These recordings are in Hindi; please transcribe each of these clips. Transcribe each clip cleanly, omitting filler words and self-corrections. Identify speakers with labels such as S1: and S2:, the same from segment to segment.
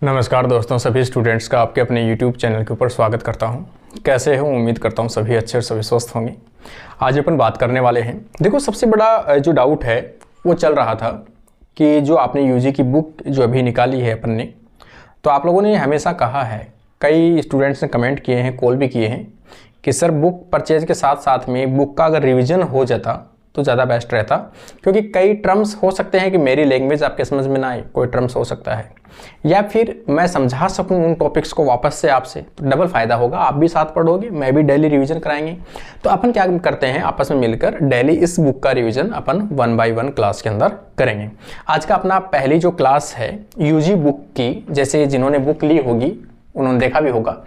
S1: नमस्कार दोस्तों, सभी स्टूडेंट्स का आपके अपने YouTube चैनल के ऊपर स्वागत करता हूं। कैसे हो? उम्मीद करता हूं सभी अच्छे और सभी स्वस्थ होंगे। आज अपन बात करने वाले हैं, देखो सबसे बड़ा जो डाउट है वो चल रहा था कि जो आपने यूजी की बुक जो अभी निकाली है अपन ने, तो आप लोगों ने हमेशा कहा है, कई स्टूडेंट्स ने कमेंट किए हैं, कॉल भी किए हैं कि सर बुक परचेज के साथ साथ में बुक का अगर रिविज़न हो जाता तो ज़्यादा बेस्ट रहता, क्योंकि कई टर्म्स हो सकते हैं कि मेरी लैंग्वेज आपके समझ में ना आए, कोई टर्म्स हो सकता है, या फिर मैं समझा सकूं उन टॉपिक्स को वापस से आपसे, तो डबल फायदा होगा। आप भी साथ पढ़ोगे, मैं भी डेली रिवीजन कराएंगे। तो अपन क्या करते हैं, आपस में मिलकर डेली इस बुक का रिवीजन अपन 1 बाय 1 क्लास के अंदर करेंगे। आज का अपना पहली जो क्लास है यूजी बुक की, जैसे जिन्होंने बुक ली होगी उन्होंने देखा भी होगा,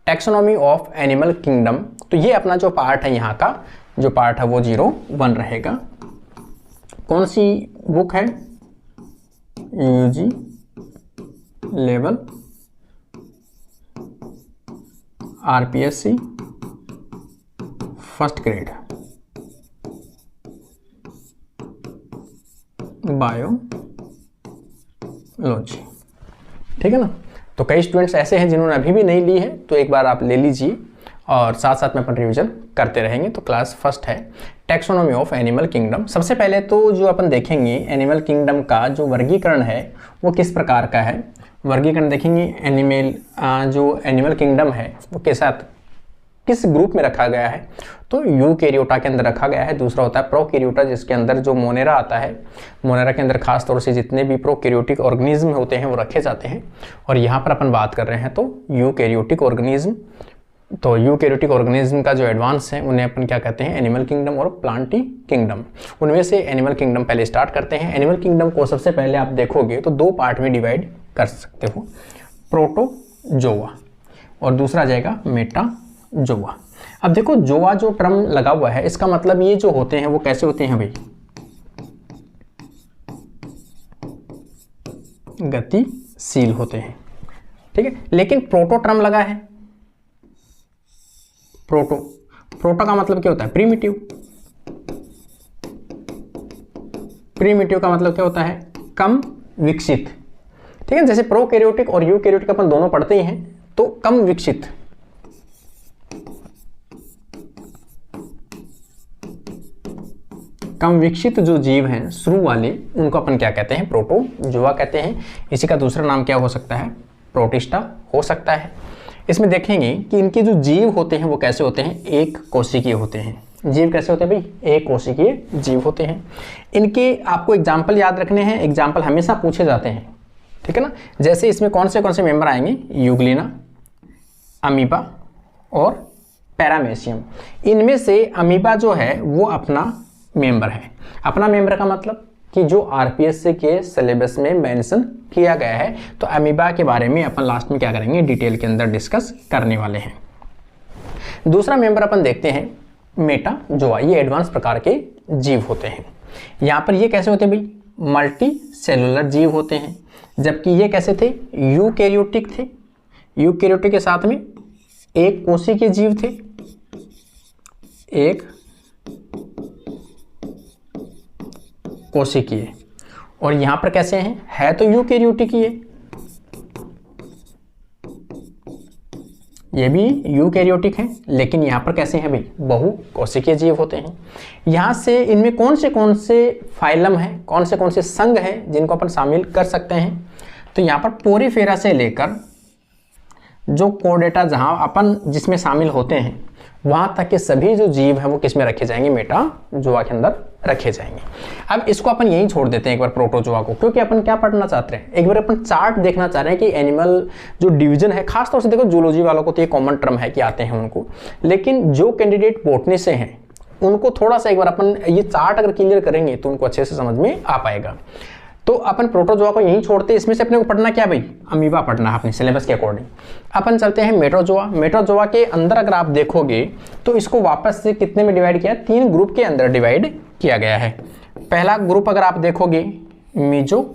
S1: टैक्सोनॉमी ऑफ एनिमल किंगडम। तो ये अपना जो पार्ट है, यहाँ का जो पार्ट है वो 01 रहेगा। कौन सी बुक है? UG level RPSC first grade biology, ठीक है ना। तो कई स्टूडेंट्स ऐसे हैं जिन्होंने अभी भी नहीं ली है, तो एक बार आप ले लीजिए और साथ साथ में अपन रिवीजन करते रहेंगे। तो क्लास फर्स्ट है टैक्सोनॉमी ऑफ एनिमल किंगडम। सबसे पहले तो जो अपन देखेंगे एनिमल किंगडम का जो वर्गीकरण है वो किस प्रकार का है। वर्गीकरण देखेंगे जो एनिमल किंगडम है वो के साथ किस ग्रुप में रखा गया है, तो यूकैरियोटा के अंदर रखा गया है। दूसरा होता है प्रोकैरियोटा, जिसके अंदर जो मोनेरा आता है, मोनेरा के अंदर खास तौर से जितने भी प्रोकैरियोटिक ऑर्गेनिज्म होते हैं वो रखे जाते हैं। और यहाँ पर अपन बात कर रहे हैं तो यूकैरियोटिक ऑर्गेनिज्म। तो यूकैरियोटिक ऑर्गेनिज्म का जो एडवांस है उन्हें अपन क्या कहते हैं, एनिमल किंगडम और प्लांटी किंगडम। उनमें से एनिमल किंगडम पहले स्टार्ट करते हैं। एनिमल किंगडम को सबसे पहले आप देखोगे तो 2 पार्ट में डिवाइड कर सकते हो, प्रोटोजोआ और दूसरा आ जाएगा मेटाजोआ। अब देखो जोआ जो टर्म लगा हुआ है, इसका मतलब ये जो होते हैं वो कैसे होते हैं भाई, गतिशील होते हैं, ठीक है। लेकिन प्रोटो टर्म लगा है, प्रोटो का मतलब क्या होता है, प्रीमिटिव। प्रीमिटिव का मतलब क्या होता है, कम विकसित, ठीक है। जैसे प्रोकैरियोटिक और यूकैरियोटिक अपन दोनों पढ़ते ही हैं, तो कम विकसित। कम विकसित जो जीव हैं शुरू वाले, उनको अपन क्या कहते हैं, प्रोटोजोआ कहते हैं। इसी का दूसरा नाम क्या हो सकता है, प्रोटिस्टा हो सकता है। इसमें देखेंगे कि इनके जो जीव होते हैं वो कैसे होते हैं, एक कोशिकीय होते हैं। जीव कैसे होते हैं भाई, एक कोशिकीय जीव होते हैं। इनके आपको एग्जाम्पल याद रखने हैं, एग्जाम्पल हमेशा पूछे जाते हैं, ठीक है ना। जैसे इसमें कौन से मेंबर आएंगे, यूग्लिना, अमीबा और पैरामेशियम। इनमें से अमीबा जो है वो अपना मेंबर है। अपना मेंबर का मतलब कि जो आरपीएससी के सिलेबस में मेंशन किया गया है। तो अमीबा के बारे में अपन लास्ट में क्या करेंगे, डिटेल के अंदर डिस्कस करने वाले हैं। दूसरा मेंबर अपन देखते हैं मेटाजोआ। ये एडवांस प्रकार के जीव होते हैं। यहाँ पर ये कैसे होते हैं भाई, मल्टी सेलुलर जीव होते हैं। जबकि ये कैसे थे, यूकैरियोटिक थे। यूकैरियोटिक के साथ में एक कोशिकीय जीव थे, एक कोशिकीय। और यहां पर कैसे हैं, है तो यूकैरियोटिक ही है, ये भी यूकैरियोटिक है, लेकिन यहां पर कैसे हैं भाई, बहु कोशिकीय जीव होते हैं। यहां से इनमें कौन से फाइलम है, कौन से संघ हैं जिनको अपन शामिल कर सकते हैं। तो यहां पर पोरीफेरा से लेकर जो कोर्डेटा जहां अपन जिसमें शामिल होते हैं वहां तक के सभी जो जीव हैं वो किस में रखे जाएंगे, मेटाजोआ के अंदर रखे जाएंगे। अब इसको अपन यहीं छोड़ देते हैं एक बार प्रोटोजोआ को, क्योंकि अपन क्या पढ़ना चाहते हैं, एक बार अपन चार्ट देखना चाह रहे हैं कि एनिमल जो डिवीजन है, खासतौर से देखो जूलॉजी वालों को तो ये कॉमन टर्म है कि आते हैं उनको, लेकिन जो कैंडिडेट बॉटनी से हैं उनको थोड़ा सा एक बार अपन ये चार्ट अगर क्लियर करेंगे तो उनको अच्छे से समझ में आ पाएगा। तो अपन प्रोटोजोआ को यहीं छोड़ते हैं। इसमें से अपने को पढ़ना क्या भाई, अमीबा पढ़ना है अपने सिलेबस के अकॉर्डिंग। अपन चलते हैं मेटाजोआ। मेटाजोआ के अंदर अगर आप देखोगे तो इसको वापस से कितने में डिवाइड किया, 3 ग्रुप के अंदर डिवाइड किया गया है। पहला ग्रुप अगर आप देखोगे मीजोजोआ,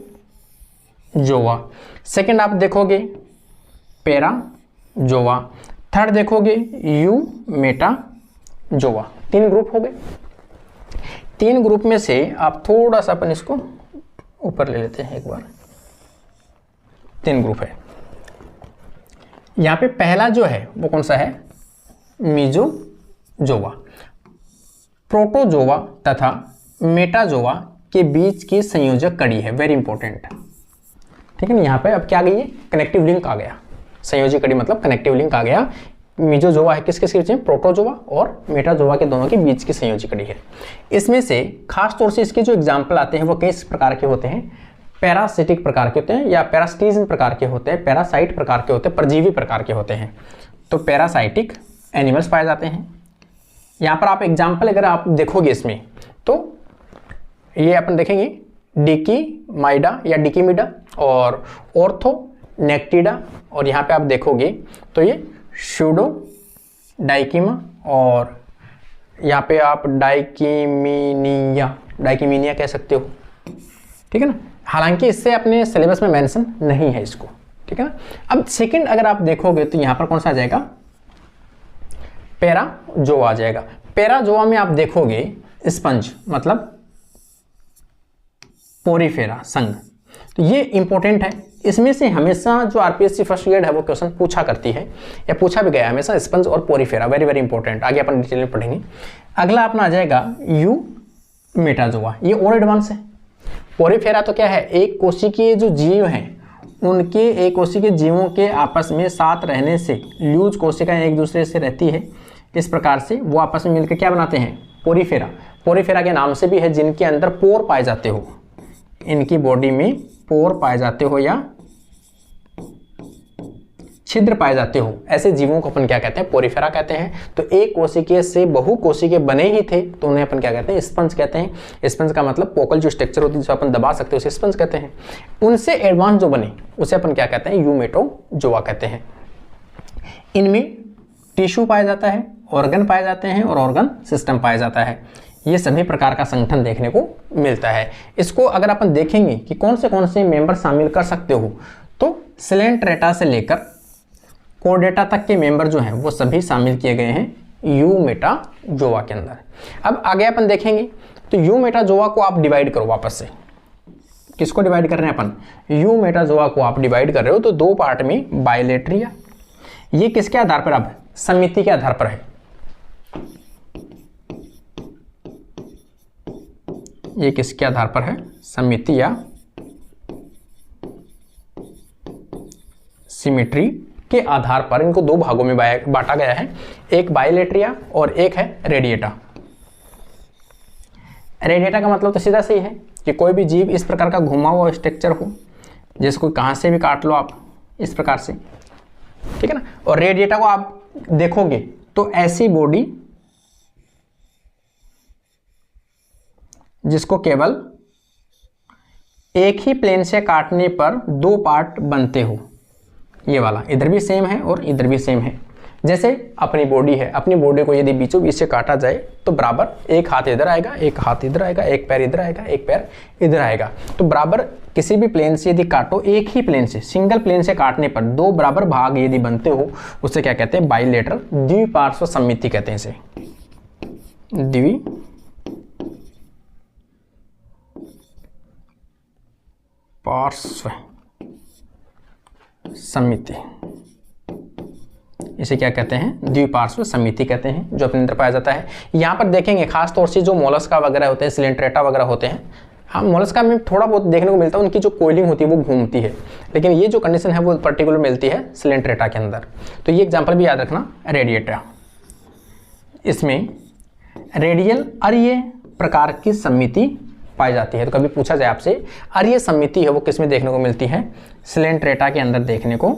S1: सेकंड आप देखोगे पैराजोआ, थर्ड देखोगे यूमेटाजोआ। 3 ग्रुप हो गए। 3 ग्रुप में से आप थोड़ा सा अपन इसको ऊपर ले लेते हैं एक बार। 3 ग्रुप है, यहाँ पे पहला जो है वो कौन सा है, मीजोजोआ। प्रोटोजोआ तथा मेटाजोआ के बीच की संयोजक कड़ी है, वेरी इंपॉर्टेंट, ठीक है ना। यहाँ पे अब क्या आ गई है, कनेक्टिव लिंक आ गया, संयोजक कड़ी मतलब कनेक्टिव लिंक आ गया। मीजोजोआ है किसके बीच में, प्रोटोजोआ और मेटाजोआ के दोनों के बीच की संयोजक कड़ी है। इसमें से खास तौर से इसके जो एग्जाम्पल आते हैं वो किस प्रकार के होते हैं, पैरासिटिक प्रकार के होते हैं या पैरासिटिज्म प्रकार के होते हैं, पैरासाइट प्रकार के होते हैं, परजीवी प्रकार के होते हैं। तो पैरासाइटिक एनिमल्स पाए जाते हैं। यहाँ पर आप एग्जाम्पल अगर आप देखोगे इसमें तो ये अपन देखेंगे डिकीमाइडा या डिकीमिडा और ऑर्थोनेक्टिडा, और यहाँ पे आप देखोगे तो ये शूडो डाइकीमा और यहाँ पे आप डाइकीमीनिया कह सकते हो, ठीक है ना। हालांकि इससे अपने सिलेबस में मेंशन नहीं है इसको, ठीक है ना। अब सेकंड अगर आप देखोगे तो यहाँ पर कौन सा आ जाएगा, पैराजोआ आ जाएगा। पैराजोआ में आप देखोगे स्पंज मतलब पोरीफेरा संघ, तो ये इंपॉर्टेंट है। इसमें से हमेशा जो आरपीएससी फर्स्ट ग्रेड है वो क्वेश्चन पूछा करती है या पूछा भी गया है हमेशा, स्पंज और पोरीफेरा, वेरी वेरी इंपॉर्टेंट। आगे अपन डिटेल में पढ़ेंगे। अगला अपना आ जाएगा यू मेटाजोआ, ये और एडवांस है। पोरीफेरा तो क्या है, एक कोशिकीय जो जीव हैं उनके एक कोशिकीय जीवों के आपस में साथ रहने से ल्यूज कोशिकाएं एक दूसरे से रहती है, इस प्रकार से वो आपस में मिलकर क्या बनाते हैं, पोरीफेरा। पोरीफेरा के नाम से भी है जिनके अंदर पोर पाए जाते हो, इनकी बॉडी में पोर पाए जाते हो या छिद्र पाए जाते हो, ऐसे जीवों को अपन क्या कहते हैं, पोरीफेरा कहते हैं। तो एक कोशिकीय से बहु कोशिकीय बने ही थे तो उन्हें अपन क्या कहते हैं, स्पंज कहते हैं। स्पंज का मतलब पोकल जो स्ट्रक्चर होती है जो अपन दबा सकते हैं उसे स्पंज कहते हैं। उनसे एडवांस जो बने उसे अपन क्या कहते हैं, यूमेटोजोआ कहते हैं। इनमें टिश्यू पाया जाता है, ऑर्गन पाए जाते हैं और ऑर्गन सिस्टम पाया जाता है। ये सभी प्रकार का संगठन देखने को मिलता है। इसको अगर अपन देखेंगे कि कौन से मेंबर शामिल कर सकते हो, तो सिलेंट्रेटा से लेकर कोर्डेटा तक के मेंबर जो हैं वो सभी शामिल किए गए हैं यूमेटाजोआ के अंदर। अब आगे अपन देखेंगे तो यूमेटाजोआ को आप डिवाइड करो वापस से, किसको डिवाइड कर रहे हैं अपन, यूमेटाजोआ को आप डिवाइड कर रहे हो तो दो पार्ट में, बायलेट्रिया, ये किसके आधार पर, अब समिति के आधार पर है। ये किसके आधार पर है, समिति या सिमेट्री के आधार पर इनको दो भागों में बांटा गया है, एक बायलेट्रिया और एक है रेडिएटा। रेडिएटा का मतलब तो सीधा सही है कि कोई भी जीव इस प्रकार का घुमा हुआ स्ट्रक्चर हो जिसको कहां से भी काट लो आप इस प्रकार से, ठीक है ना। और रेडिएटा को आप देखोगे तो ऐसी बॉडी जिसको केवल एक ही प्लेन से काटने पर दो पार्ट बनते हो, ये वाला इधर भी सेम है और इधर भी सेम है। जैसे अपनी बॉडी है, अपनी बॉडी को यदि बीचों बीच से काटा जाए तो बराबर एक हाथ इधर आएगा, एक हाथ इधर आएगा, एक पैर इधर आएगा, एक पैर इधर आएगा। तो बराबर किसी भी प्लेन से यदि काटो, एक ही प्लेन से, सिंगल प्लेन से काटने पर दो बराबर भाग यदि बनते हो उसे क्या कहते हैं, बाइलेटरल, द्विपार्श्व सममिति कहते हैं इसे, द्विपार्श्व समिति, इसे क्या कहते हैं, द्विपार्श्व समिति कहते हैं, जो अपने अंदर पाया जाता है। यहाँ पर देखेंगे खास तौर से जो मोलस्का वगैरह होते हैं, सिलेंट्रेटा वगैरह होते हैं, हाँ मोलस्का में थोड़ा बहुत देखने को मिलता है, उनकी जो कोइलिंग होती है वो घूमती है, लेकिन ये जो कंडीशन है वो पर्टिकुलर मिलती है सिलेंट्रेटा के अंदर। तो ये एग्जाम्पल भी याद रखना, रेडिएटा, इसमें रेडियल अरीय प्रकार की समिति पाई जाती है। तो कभी पूछा जाए आपसे अरीय समिति है वो किसमें देखने को मिलती है, सिलेंट्रेटा के अंदर देखने को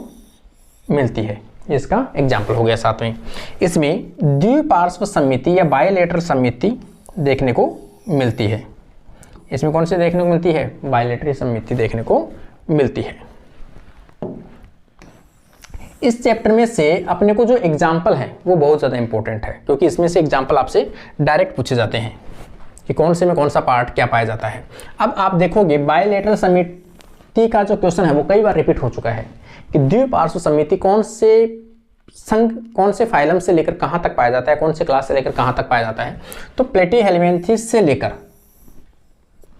S1: मिलती है। इसका एग्जाम्पल हो गया सातवें। इसमें द्विपार्श्व समिति या बायलेटरल समिति देखने को मिलती है। इसमें कौन सी देखने को मिलती है, बायलेटरल समिति देखने को मिलती है। इस चैप्टर में से अपने को जो एग्जाम्पल है वो बहुत ज़्यादा इंपॉर्टेंट है, क्योंकि इसमें से एग्जाम्पल आपसे डायरेक्ट पूछे जाते हैं कि कौन से में कौन सा पार्ट क्या पाया जाता है। अब आप देखोगे बायलेटरल समिति का जो क्वेश्चन है वो कई बार रिपीट हो चुका है कि द्विपार्श्व समिति कौन से संघ, कौन से फाइलम से लेकर कहां तक पाया जाता है, कौन से क्लास से लेकर कहां तक पाया जाता है। तो प्लेटीहेल्मिन्थेस से लेकर,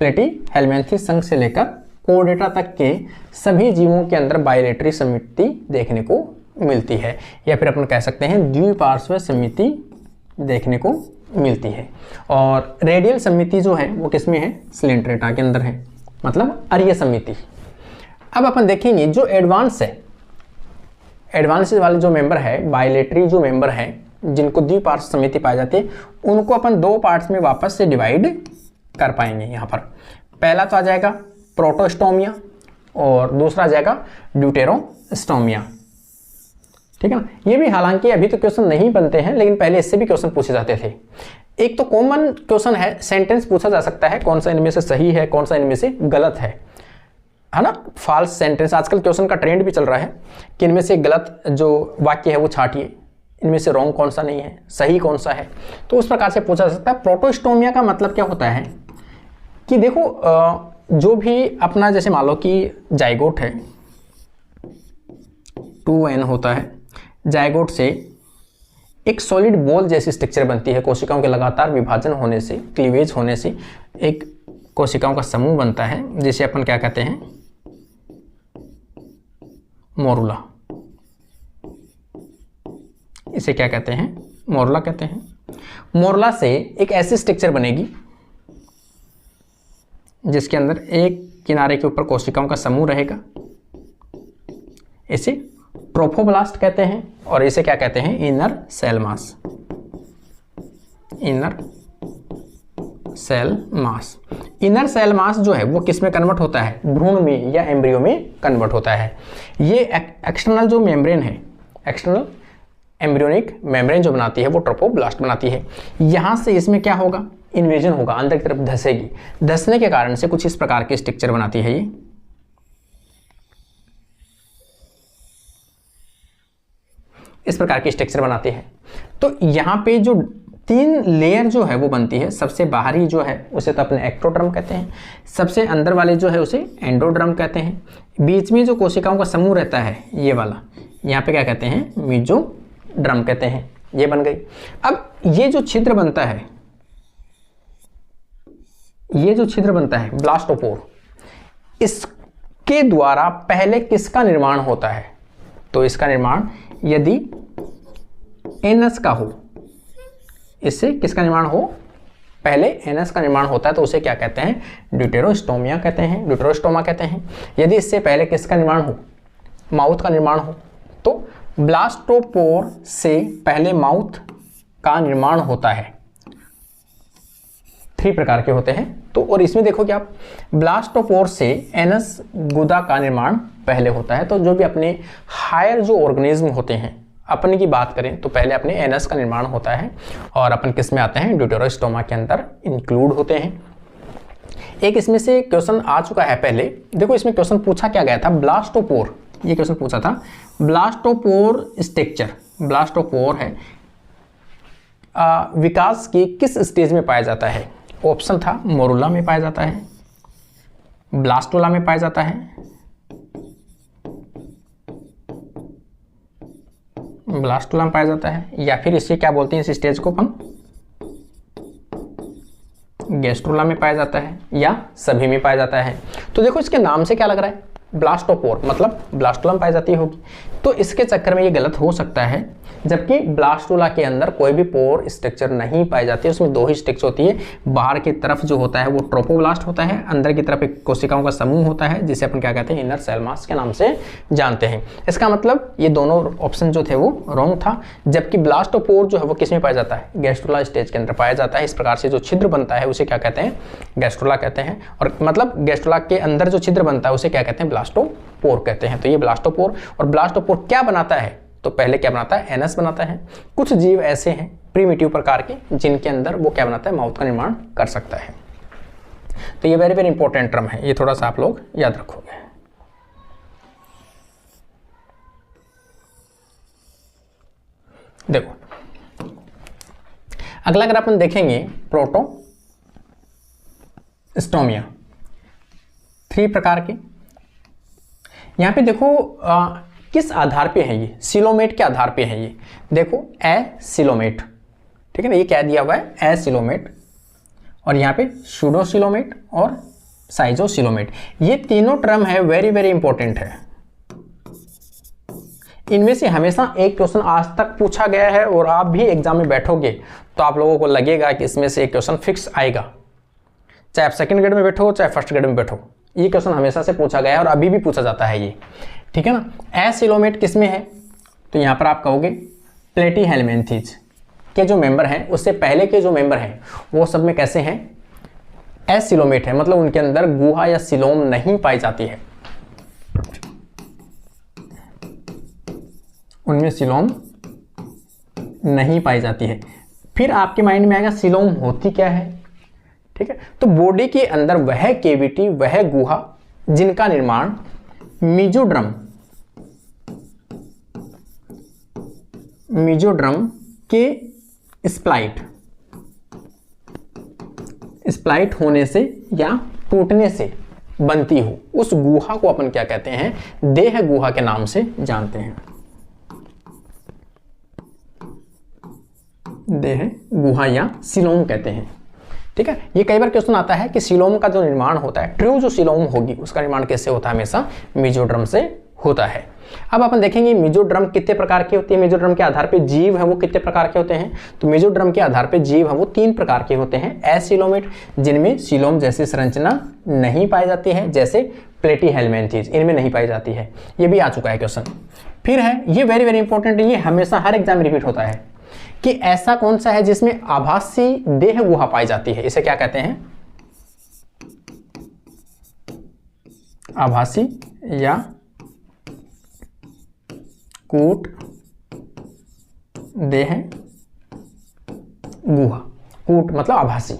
S1: प्लेटीहेल्मिन्थेस संघ से लेकर कोर्डेटा तक के सभी जीवों के अंदर बायलेटरल समिति देखने को मिलती है, या फिर अपन कह सकते हैं द्विपार्श्व सममिति देखने को मिलती है। और रेडियल सममिति जो है वो किसमें है, स्लेंट्रेटा के अंदर है, मतलब अरीय सममिति। अब अपन देखेंगे जो एडवांस है, एडवांस वाले जो मेंबर है, बायलेटरी जो मेंबर है जिनको द्विपार्श्व सममिति पाई जाती है, उनको अपन दो पार्ट्स में वापस से डिवाइड कर पाएंगे। यहाँ पर पहला तो आ जाएगा प्रोटोस्टोमिया और दूसरा आ जाएगा ड्यूटेरोस्टोमिया, ठीक है ना। ये भी हालांकि अभी तो क्वेश्चन नहीं बनते हैं, लेकिन पहले इससे भी क्वेश्चन पूछे जाते थे। एक तो कॉमन क्वेश्चन है, सेंटेंस पूछा जा सकता है कौन सा इनमें से सही है, कौन सा इनमें से गलत है ना। फॉल्स सेंटेंस आजकल क्वेश्चन का ट्रेंड भी चल रहा है कि इनमें से गलत जो वाक्य है वो छांटिए, इनमें से रॉन्ग कौन सा नहीं है, सही कौन सा है। तो उस प्रकार से पूछा जा सकता है। प्रोटोस्टोमिया का मतलब क्या होता है कि देखो जो भी अपना जैसे मान लो कि जाइगोट है, 2n होता है, जाइगोट से एक सॉलिड बॉल जैसी स्ट्रक्चर बनती है। कोशिकाओं के लगातार विभाजन होने से, क्लीवेज होने से एक कोशिकाओं का समूह बनता है जिसे अपन क्या कहते हैं, मोरुला। इसे क्या कहते हैं, मोरुला कहते हैं। मोरुला से एक ऐसी स्ट्रक्चर बनेगी जिसके अंदर एक किनारे के ऊपर कोशिकाओं का समूह रहेगा। इसे ट्रोफोब्लास्ट कहते हैं और इसे क्या कहते हैं, inner cell mass. Inner cell mass, inner cell mass जो है वो किस में कन्वर्ट होता है, भ्रूण में या एम्ब्रियो में कन्वर्ट होता है। ये एक्सटर्नल जो मेम्ब्रेन है, एक्सटर्नल एम्ब्रियोनिक मेम्ब्रेन जो बनाती है वो ट्रोफोब्लास्ट बनाती है। यहाँ से इसमें क्या होगा, इन्वेजन होगा, अंदर की तरफ धंसेगी। धंसने के कारण से कुछ इस प्रकार की स्ट्रक्चर बनाती है। ये इस प्रकार की स्ट्रक्चर बनाती है। तो यहाँ पे जो 3 लेयर जो है वो बनती है। सबसे बाहरी जो है उसे तो अपने एक्टोड्रम कहते हैं, सबसे अंदर वाले जो है उसे एंडोड्रम कहते हैं, बीच में जो कोशिकाओं का समूह रहता है ये वाला, यहाँ पे क्या कहते हैं, मेसोड्रम कहते हैं। ये बन गई। अब ये जो छिद्र बनता है, ये जो छिद्र बनता है ब्लास्टोपोर, इसके द्वारा पहले किसका निर्माण होता है, तो इसका निर्माण यदि एनस का हो, इससे किसका निर्माण हो, पहले एनस का निर्माण होता है तो उसे क्या कहते हैं, ड्यूटेरोस्टोमिया कहते हैं, ड्यूटेरोस्टोमा कहते हैं। यदि इससे पहले किसका निर्माण हो, माउथ का निर्माण हो, तो ब्लास्टोपोर से पहले माउथ का निर्माण होता है। 3 प्रकार के होते हैं। तो और इसमें देखो कि आप ब्लास्टोपोर से एनस गुदा का निर्माण पहले होता है। तो जो भी अपने हायर जो ऑर्गेनिज्म होते हैं, अपने की बात करें तो पहले अपने एनस का निर्माण होता है और अपन किस में आते हैं, ड्यूटेरोस्टोमा के अंदर इंक्लूड होते हैं। एक इसमें से क्वेश्चन आ चुका है पहले, देखो इसमें क्वेश्चन पूछा क्या गया था, ब्लास्टोपोर, ये क्वेश्चन पूछा था ब्लास्टोपोर स्ट्रक्चर, ब्लास्टोपोर है विकास के किस स्टेज में पाया जाता है। ऑप्शन था मोरुला में पाया जाता है, ब्लास्टोला में पाया जाता है, ब्लास्टोला में पाया जाता है, या फिर इसे क्या बोलते हैं इस स्टेज को अपन, गैस्ट्रोला में पाया जाता है, या सभी में पाया जाता है। तो देखो इसके नाम से क्या लग रहा है, ब्लास्टोपोर मतलब ब्लास्टोला में पाई जाती होगी, तो इसके चक्कर में ये गलत हो सकता है। जबकि ब्लास्टोला के अंदर कोई भी पोर स्ट्रक्चर नहीं पाई जाती है, उसमें 2 ही स्ट्रक्चर होती है। बाहर की तरफ जो होता है वो ट्रोपोब्लास्ट होता है, अंदर की तरफ एक कोशिकाओं का समूह होता है जिसे अपन क्या कहते हैं, इनर सेल मास के नाम से जानते हैं। इसका मतलब ये दोनों ऑप्शन जो थे वो रॉन्ग था। जबकि ब्लास्टोपोर जो है वो किस में पाया जाता है, गैस्ट्रोला स्टेज के अंदर पाया जाता है। इस प्रकार से जो छिद्र बनता है उसे क्या कहते हैं, गैस्ट्रोला कहते हैं। और मतलब गैस्ट्रोला के अंदर जो छिद्र बनता है उसे क्या कहते हैं, ब्लास्टोपोर कहते हैं। तो ये ब्लास्टोपोर, और ब्लास्टोपोर क्या बनाता है, तो पहले क्या बनाता है, एनस बनाता है। कुछ जीव ऐसे हैं प्रीमिटिव प्रकार के जिनके अंदर वो क्या बनाता है, माउथ का निर्माण कर सकता है। तो ये वेरी वेरी इंपॉर्टेंट टर्म है, ये थोड़ा सा आप लोग याद रखोगे। देखो अगला अगर अपन देखेंगे प्रोटोस्टोमिया, 3 प्रकार के। यहां पे देखो किस आधार पे है ये, सिलोमेट के आधार पे है ये। देखो एसिलोमेट, ठीक है ना, ये क्या दिया हुआ है, एसिलोमेट, और यहाँ पे सूडोसिलोमेट और साइजोसिलोमेट। ये तीनों टर्म है वेरी वेरी इंपॉर्टेंट है। इनमें से हमेशा एक क्वेश्चन आज तक पूछा गया है और आप भी एग्जाम में बैठोगे तो आप लोगों को लगेगा कि इसमें से एक क्वेश्चन फिक्स आएगा, चाहे आप सेकंड ग्रेड में बैठो चाहे फर्स्ट ग्रेड में बैठो, ये क्वेश्चन हमेशा से पूछा गया है और अभी भी पूछा जाता है ये, ठीक है ना। एसिलोमेट किस में है, तो यहाँ पर आप कहोगे प्लेटीहेलमिन्थेस के जो मेंबर हैं उससे पहले के जो मेंबर हैं वो सब में कैसे हैं, एसिलोमेट है, मतलब उनके अंदर गुहा या सिलोम नहीं पाई जाती है, उनमें सिलोम नहीं पाई जाती है। फिर आपके माइंड में आएगा सिलोम होती क्या है, ठीक है। तो बॉडी के अंदर वह केविटी, वह गुहा जिनका निर्माण मीजोड्रम के स्प्लाइट होने से या टूटने से बनती हो, उस गुहा को अपन क्या कहते हैं, देह गुहा के नाम से जानते हैं, देह गुहा या सिलोम कहते हैं, ठीक है। ये कई बार क्वेश्चन आता है कि सिलोम का जो निर्माण होता है, ट्रू जो सिलोम होगी उसका निर्माण कैसे होता है, हमेशा मीजोड्रम से होता है। अब अपन देखेंगे मीजोड्रम कितने प्रकार की होती है, मीजोड्रम के आधार पे जीव है वो कितने प्रकार के होते हैं, तो मीजोड्रम के आधार पे जीव है वो 3 प्रकार के होते हैं। एसिलोमेट जिनमें सिलोम जैसी संरचना नहीं पाई जाती है, जैसे प्लेटीहेलमिन्थेस इनमें नहीं पाई जाती है, ये भी आ चुका है क्वेश्चन। फिर है, ये वेरी वेरी इंपॉर्टेंट है, ये हमेशा हर एग्जाम में रिपीट होता है कि ऐसा कौन सा है जिसमें आभासी देह गुहा पाई जाती है, इसे क्या कहते हैं, आभासी या कूट देह गुहा, कूट मतलब आभासी,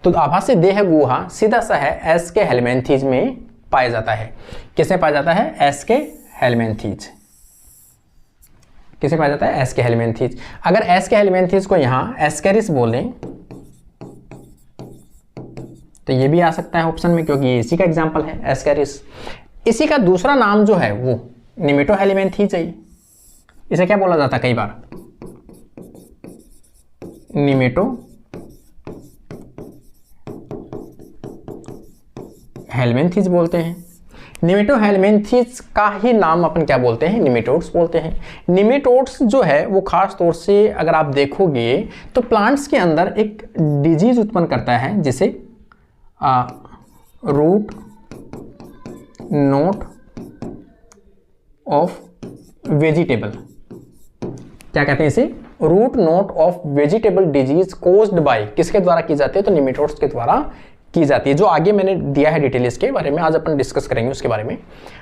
S1: तो आभासी देह गुहा सीधा सा है एस्केहेलमिन्थेस में पाया जाता है। किसमें पाया जाता है, एस्केहेलमिन्थेस, किसे पाया जाता है, एस्केहेलमिन्थेस। अगर एस्केहेलमिन्थेस को यहाँ एस्केरिस बोलें तो ये भी आ सकता है ऑप्शन में, क्योंकि इसी का एग्जांपल है एस्केरिस। इसी का दूसरा नाम जो है वो निमेटोहेलमिन्थेस है। इसे क्या बोला जाता है कई बार, निमेटोहेलमिन्थेस बोलते हैं। निमेटोहेलमिन्थेस का ही नाम अपन क्या बोलते हैं, निमेटोड्स बोलते हैं। निमेटोड्स जो है वो खास तौर से अगर आप देखोगे तो प्लांट्स के अंदर एक डिजीज उत्पन्न करता है जिसे रूट नोट ऑफ वेजिटेबल, क्या कहते हैं इसे, root knot of vegetable disease caused by, किसके द्वारा की जाती है, तो निमेटोड्स के द्वारा की जाती है। जो आगे मैंने दिया है डिटेल इसके बारे में, आज अपन डिस्कस करेंगे उसके बारे में,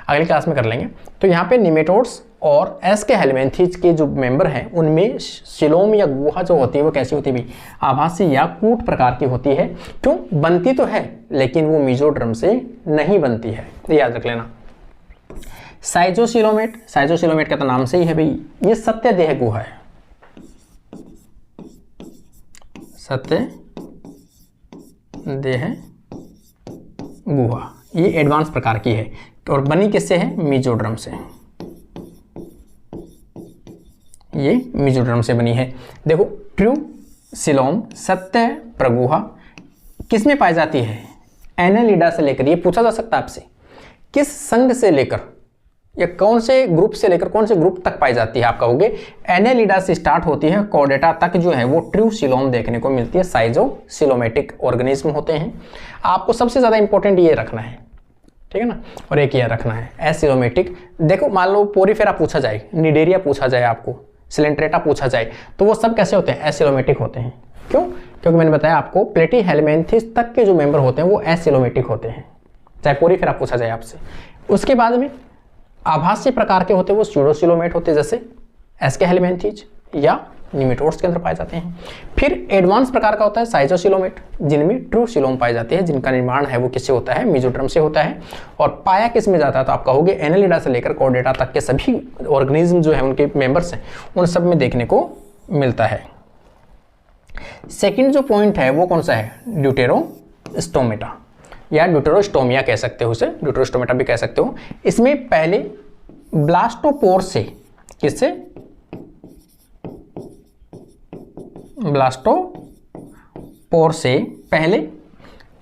S1: अगली क्लास में कर लेंगे। तो यहाँ पे निमेटोड्स और एस्केहेलमिन्थेस के जो मेंबर हैं उनमें सिलोम या गुहा जो होती है वो कैसी होती है, आभासी या कूट प्रकार की होती है। क्यों, बनती तो है लेकिन वो मीजोड्रम से नहीं बनती है, याद रख लेना। साइजोसिलोमेट, साइजोसिलोमेट का तो नाम से ही है भाई, ये सत्य देह गुहा है, सत्य देह गुहा, ये एडवांस प्रकार की है और बनी किससे है, मीजोड्रम से, ये मीजोड्रम से बनी है। देखो ट्रू सिलोम सत्य प्रगुहा किस में पाई जाती है, एनेलिडा से लेकर, ये पूछा जा सकता है आपसे, किस संघ से लेकर या कौन से ग्रुप से लेकर कौन से ग्रुप तक पाई जाती है, आप कहोगे एनेलिडा से स्टार्ट होती है, कॉर्डेटा तक जो है वो ट्रू सिलोम देखने को मिलती है। साइजोसिलोमेटिक ऑर्गेनिज्म होते हैं। आपको सबसे ज़्यादा इंपॉर्टेंट ये रखना है, ठीक है ना, और एक ये रखना है एसिलोमेटिक। देखो मान लो पोरीफेरा पूछा जाए, निडेरिया पूछा जाए, आपको सिलेंट्रेटा पूछा जाए, तो वो सब कैसे होते हैं, एसिलोमेटिक होते हैं। क्यों, क्योंकि मैंने बताया आपको प्लेटीहेलमिन्थेस तक के जो मेंबर होते हैं वो एसिलोमेटिक होते हैं, चाहे पोरीफेरा पूछा जाए आपसे। उसके बाद में आभासी प्रकार के होते हैं वो स्यूडोसिलोमेट होते हैं, जैसे एस्केहेलमिन्थेस या निमेटोड्स के अंदर पाए जाते हैं। फिर एडवांस प्रकार का होता है साइजोसिलोमेट, जिनमें ट्रू सिलोम पाए जाते हैं, जिनका निर्माण है वो किससे होता है, मीजोड्रम से होता है। और पाया किस में जाता है, तो आप कहोगे एनेलिडा से लेकर कॉर्डेटा तक के सभी ऑर्गेनिज्म जो है उनके मेंबर्स हैं उन सब में देखने को मिलता है। सेकेंड जो पॉइंट है वो कौन सा है, ड्यूटेरोस्टोमेटा या ड्यूटेरोस्टोमिया कह सकते हो, उसे ड्यूटेरोस्टोमेटा भी कह सकते हो। इसमें पहले ब्लास्टोपोर से, किससे, ब्लास्टोपोर से पहले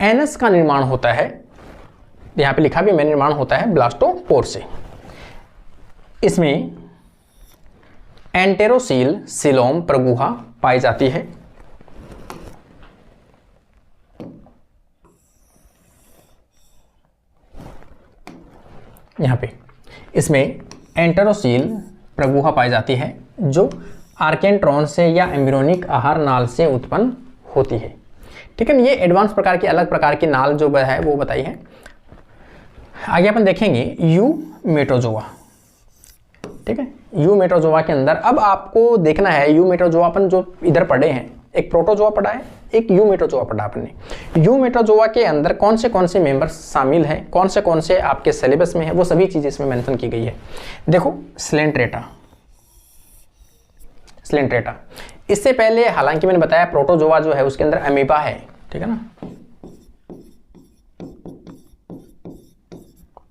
S1: एनस का निर्माण होता है, यहाँ पे लिखा भी मैं, निर्माण होता है ब्लास्टोपोर से। इसमें एंटेरोसील सीलोम प्रगुहा पाई जाती है। यहां पे इसमें एंटेरोसील प्रगुहा पाई जाती है जो आर्केंट्रॉन से या एम्ब्रियोनिक आहार नाल से उत्पन्न होती है। ठीक है, ये एडवांस प्रकार की अलग प्रकार की नाल जो है वो बताई है। आगे अपन देखेंगे यूमेटोजोआ। ठीक है, यूमेटोजोआ के अंदर अब आपको देखना है, यूमेटोजोआ अपन जो इधर पढ़े हैं, एक प्रोटोजोआ पढ़ा है, एक यूमेटोजोआ पढ़ा आपने। यूमेटोजोआ के अंदर कौन से मेंबर्स शामिल हैं, कौन से आपके सिलेबस में है, वो सभी चीजें इसमें मेंशन की गई है। देखो स्लेंट्रेटा, इससे पहले हालांकि मैंने बताया प्रोटोजोआ जो है उसके अंदर अमीबा है। ठीक है ना,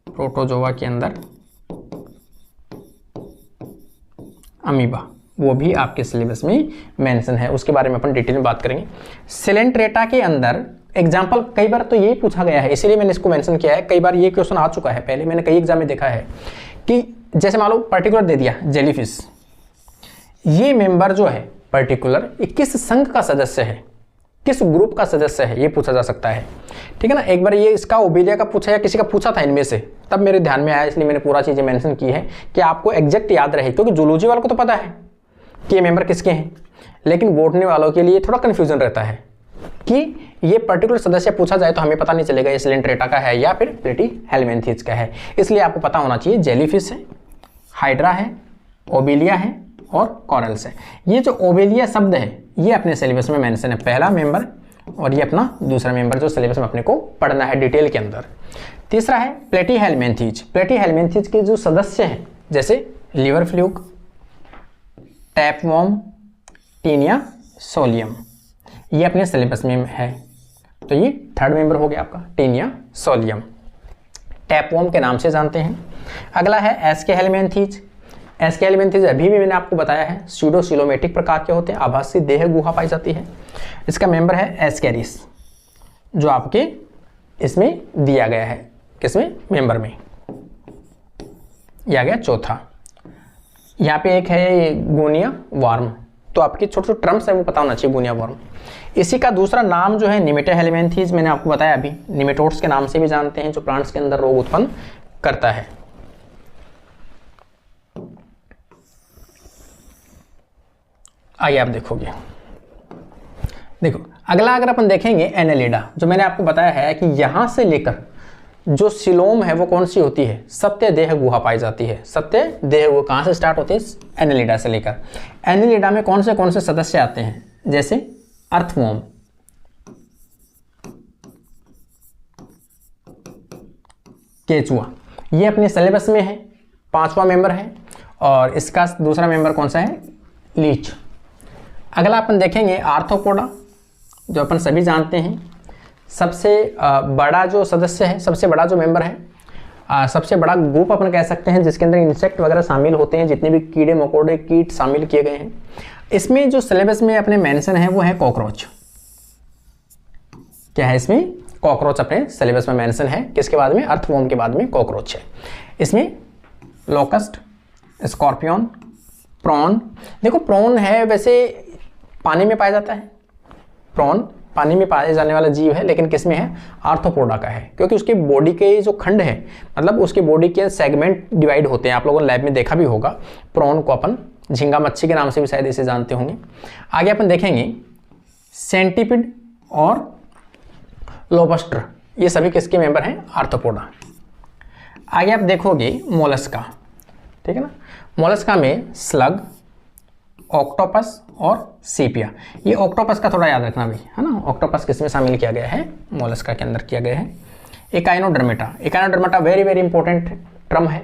S1: प्रोटोजोआ के अंदर अमीबा, वो भी आपके सिलेबस में मेंशन है, उसके बारे में अपन डिटेल में बात करेंगे। सिलेंट्रेटा के अंदर एग्जाम्पल कई बार तो यही पूछा गया है, इसीलिए मैंने इसको मेंशन किया है। कई बार ये क्वेश्चन आ चुका है, पहले मैंने कई एग्जाम में देखा है कि जैसे मान लो पर्टिकुलर दे दिया जेलीफिश, ये मेंबर जो है पर्टिकुलर ये किस संघ का सदस्य है, किस ग्रुप का सदस्य है, ये पूछा जा सकता है। ठीक है ना, एक बार ये इसका ओबेलिया का पूछा या किसी का पूछा था इनमें से, तब मेरे ध्यान में आया, इसलिए मैंने पूरा चीजें मेंशन की है कि आपको एग्जैक्ट याद रहे, क्योंकि जूलॉजी वालों को तो पता है कि ये मेंबर किसके हैं, लेकिन बॉटनी वालों के लिए थोड़ा कंफ्यूजन रहता है कि ये पर्टिकुलर सदस्य पूछा जाए तो हमें पता नहीं चलेगा ये सिलेंट्रेटा का है या फिर प्लेटीहेल्मिन्थेस का है। इसलिए आपको पता होना चाहिए जेलीफिश है, हाइड्रा है, ओबेलिया है और कॉरल्स है। ये जो ओबेलिया शब्द है ये अपने सिलेबस में मेंशन है, पहला मेंबर, और ये अपना दूसरा मेंबर जो सिलेबस में अपने को पढ़ना है डिटेल के अंदर। तीसरा है प्लेटीहेल्मिन्थेस। प्लेटीहेल्मिन्थेस के जो सदस्य हैं जैसे लिवर फ्लूक, टैपवॉर्म, टीनिया सोलियम, ये अपने सिलेबस में है। तो ये थर्ड मेंबर हो गया आपका टीनिया सोलियम, टैपवॉर्म के नाम से जानते हैं। अगला है एस्केहेल्मिन्थेस। एस्केहेल्मिन्थेस अभी भी मैंने आपको बताया है स्यूडोसिलोमेटिक प्रकार के होते हैं, आभासी देह गुहा पाई जाती है। इसका मेंबर है एस्केरिस जो आपके इसमें दिया गया है, किसमें मेंबर में, यह आ गया चौथा। यहाँ पे एक है गोनिया वार्म, तो आपके छोटे छोटे टर्म्स है वो पता होना चाहिए, गोनिया वार्म। इसी का दूसरा नाम जो है निमेटोहेल्मिन्थेस, मैंने आपको बताया अभी, निमेटोड्स के नाम से भी जानते हैं, जो प्लांट्स के अंदर रोग उत्पन्न करता है। आइए आप देखोगे, देखो अगला अगर अपन देखेंगे एनेलिडा, जो मैंने आपको बताया है कि यहां से लेकर जो सिलोम है वो कौन सी होती है, सत्य देह गुहा पाई जाती है। सत्य देह गुहा कहां से स्टार्ट होती है, एनेलिडा से लेकर। एनेलिडा में कौन से सदस्य आते हैं, जैसे अर्थवॉर्म, केचुआ, ये अपने सिलेबस में है, पांचवा मेंबर है। और इसका दूसरा मेंबर कौन सा है, लीच। अगला अपन देखेंगे आर्थ्रोपोडा, जो अपन सभी जानते हैं सबसे बड़ा जो सदस्य है, सबसे बड़ा जो मेंबर है, सबसे बड़ा ग्रुप अपन कह सकते हैं जिसके अंदर इंसेक्ट वगैरह शामिल होते हैं, जितने भी कीड़े मकोड़े कीट शामिल किए गए हैं। इसमें जो सिलेबस में अपने मेंशन है वो है कॉकरोच। क्या है इसमें, कॉकरोच अपने सिलेबस में मेंशन है। किसके बाद में, अर्थवॉर्म के बाद में कॉकरोच है। इसमें लोकस्ट, स्कॉर्पियन, प्रॉन। देखो प्रॉन है वैसे पानी में पाया जाता है, प्रॉन पानी में पाए जाने वाला जीव है, लेकिन किसमें है, आर्थ्रोपोडा का है, क्योंकि उसकी बॉडी के जो खंड है, मतलब उसकी बॉडी के सेगमेंट डिवाइड होते हैं। आप लोगों ने लैब में देखा भी होगा। प्रॉन को अपन झींगा मच्छी के नाम से भी शायद इसे जानते होंगे। आगे अपन देखेंगे सेंटीपिड और लोबस्टर, ये सभी किसके मेंबर हैं, आर्थ्रोपोडा। आगे आप देखोगे मोलस्का, ठीक है ना। मोलस्का में स्लग, ऑक्टोपस और सीपिया। ये ऑक्टोपस का थोड़ा याद रखना भी है ना, ऑक्टोपस किसमें शामिल किया गया है, मोलस्का के अंदर किया गया है। Echinodermata, echinodermata very very important term है।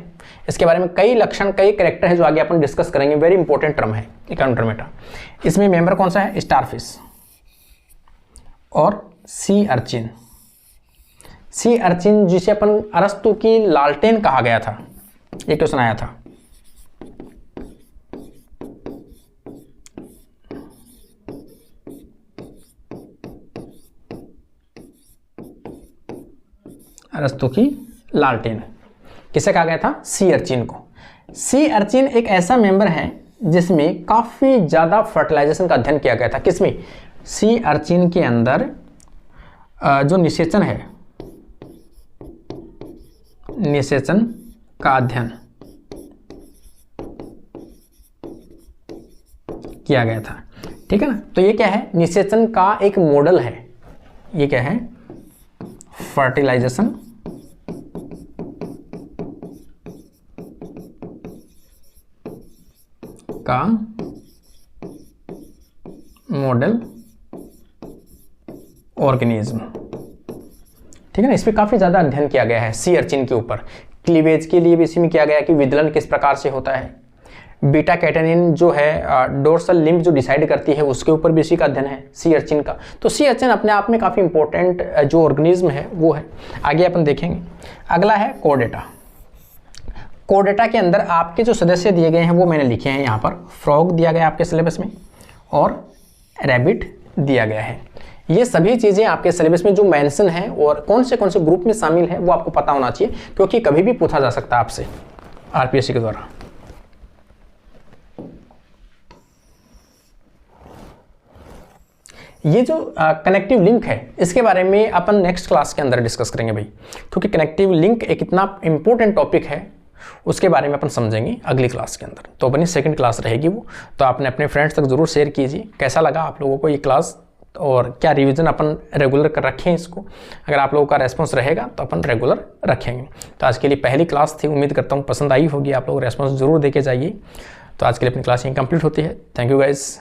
S1: इसके बारे में कई लक्षण, कई कैरेक्टर है जो आगे अपन डिस्कस करेंगे। वेरी इंपॉर्टेंट टर्म है एकाइनोडर्मेटा। इसमें मेंबर कौन सा है, स्टारफिश और सी अर्चिन। सी अर्चिन जिसे अपन अरस्तु की लालटेन कहा गया था, ये क्वेश्चन आया था। अरस्तु की लालटेन किसे कहा गया था, सी अर्चिन को। सी अर्चिन एक ऐसा मेंबर है जिसमें काफ़ी ज़्यादा फर्टिलाइजेशन का अध्ययन किया गया था। किसमें? सी अर्चिन के अंदर जो निषेचन है, निषेचन का अध्ययन किया गया था। ठीक है ना। तो ये क्या है? निषेचन का एक मॉडल है। ये क्या है? फर्टिलाइजेशन का मॉडल ऑर्गेनिज्म। ठीक है ना। इस पे काफी ज्यादा अध्ययन किया गया है सी अर्चिन के ऊपर। क्लीवेज के लिए भी इसी में किया गया कि विदलन किस प्रकार से होता है। बीटा कैटेनिन जो है डोर्सल लिम्ब जो डिसाइड करती है, उसके ऊपर भी इसी का अध्ययन है सी अर्चिन का। तो सी अर्चिन अपने आप में काफ़ी इंपॉर्टेंट जो ऑर्गेनिज्म है वो है। आगे अपन देखेंगे। अगला है कोडेटा। कोडेटा के अंदर आपके जो सदस्य दिए गए हैं वो मैंने लिखे हैं यहाँ पर। फ्रॉग दिया गया आपके सिलेबस में और रैबिट दिया गया है। ये सभी चीज़ें आपके सिलेबस में जो मेंशन है और कौन से ग्रुप में शामिल है वो आपको पता होना चाहिए, क्योंकि कभी भी पूछा जा सकता है आपसे आरपीएससी के द्वारा। ये जो कनेक्टिव लिंक है इसके बारे में अपन नेक्स्ट क्लास के अंदर डिस्कस करेंगे भाई, क्योंकि कनेक्टिव लिंक एक इतना इंपॉर्टेंट टॉपिक है, उसके बारे में अपन समझेंगे अगली क्लास के अंदर। तो अपनी सेकंड क्लास रहेगी वो, तो आपने अपने फ्रेंड्स तक जरूर शेयर कीजिए कैसा लगा आप लोगों को ये क्लास, और क्या रिवीजन अपन रेगुलर कर रखें इसको। अगर आप लोगों का रेस्पॉन्स रहेगा तो अपन रेगुलर रखेंगे। तो आज के लिए पहली क्लास थी, उम्मीद करता हूँ पसंद आई होगी, आप लोग रेस्पॉन्स जरूर देके जाइए। तो आज के लिए अपनी क्लास यहीं कंप्लीट होती है। Thank you guys.